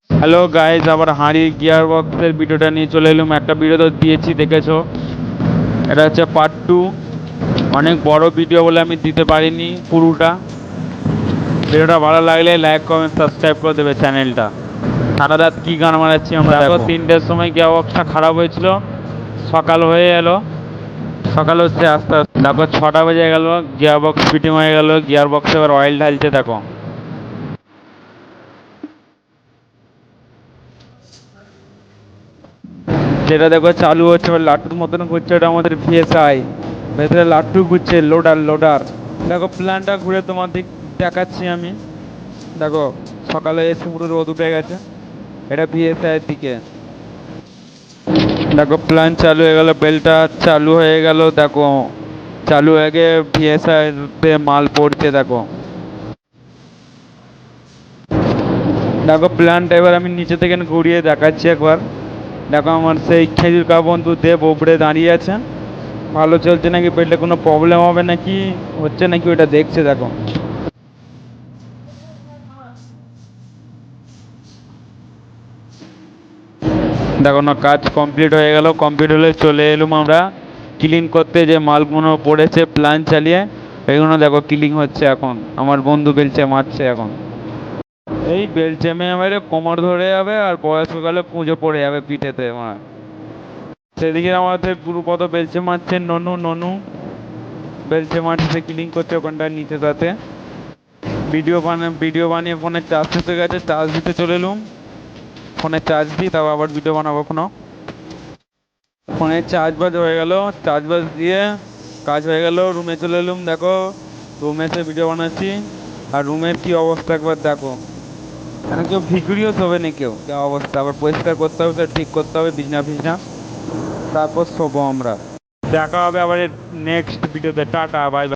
Hello guys, আবার হাঁড়ি gear বক্সের ভিডিওটা নিয়ে চলে এলাম। একটা ভিডিও তো দিয়েছি, দেখেছো। এটা হচ্ছে পার্ট 2। অনেক বড় ভিডিও বলে আমি দিতে পারিনি পুরোটা। ভিডিওটা ভালো লাগলে লাইক কমেন্ট সাবস্ক্রাইব করে দেবে চ্যানেলটা। সারা রাত কী গান মারাচ্ছি আমরা, দেখো। 3টের সময় গিয়ার বক্সটা খারাপ হয়েছিল, সকাল হয়ে এলো। সকাল হচ্ছে আস্তে আস্তে, দেখো 6টা বেজে গেল, গিয়ার বক্স ফিটিং হয়ে গেল। গিয়ার বক্সে এবার অয়েল ঢালছে, দেখো। যেটা দেখো চালু হচ্ছে, এবার লাট্টুর মতন ঘুরছে, ওটা আমাদের ভিএসআই। ভেতরে লাট্টু ঘুরছে, লোডার লোডার। দেখো প্ল্যানটা ঘুরে তোমাদের দেখাচ্ছি আমি। দেখো সকালে এসে পুরো রোদ উঠে গেছে, এটা ভিএসআই এর দিকে। দেখো প্ল্যান চালু হয়ে গেল, বেলটা চালু হয়ে গেল, দেখো। চালু হয়ে গিয়ে ভিএসআই তে মাল পড়ছে, দেখো। দেখো প্ল্যানটা এবার আমি নিচে থেকে ঘুরিয়ে দেখাচ্ছি একবার। দেখো আমার সেই খেজুর কা বন্ধু দেব ওপরে দাঁড়িয়ে আছে। ভালো চলছে নাকি, বেল্টে কোনো প্রবলেম হবে নাকি হচ্ছে নাকি ওটা দেখছে, দেখো। দেখো না, কাজ কমপ্লিট হয়ে গেল। কমপ্লিট হলে চলে এলুম আমরা ক্লিন করতে, যে মালগুলো পড়েছে প্ল্যান চালিয়ে। এইগুলো দেখো ক্লিন হচ্ছে এখন। আমার বন্ধু বেলচে মারছে এখন। এই বেলচে মেয়ে মেরে কোমর ধরে যাবে, আর বয়স্ককালে পুজো পড়ে যাবে পিঠেতে আমার। সেদিকে আমাদের গুরুপদ বেলচে মারছে, ননু ননু বেলচে মারছে, ক্লিন করছে ওখানটা নিচে। তাতে ভিডিও বানিয়ে ফোনে চার্জ দিতে গেছে, চার্জ দিতে চলে এলুম। ফোনে চার্জ দিই, তারপর আবার ভিডিও বানাবো কোনো। ফোনে চার্জ বাজ হয়ে গেল, চার্জ বাজ দিয়ে কাজ হয়ে গেল, রুমে চলে এলুম। দেখো রুমে এসে ভিডিও বানাচ্ছি। আর রুমের কি অবস্থা একবার দেখো। কেন কেউ ভিডিও শোবে না, কেউ যা অবস্থা। আবার পরিষ্কার করতে হবে, ঠিক করতে হবে বিছনা ফিছনা, তারপর শোবো আমরা। দেখা হবে আবার নেক্সট ভিডিওতে। Tata, bye bye.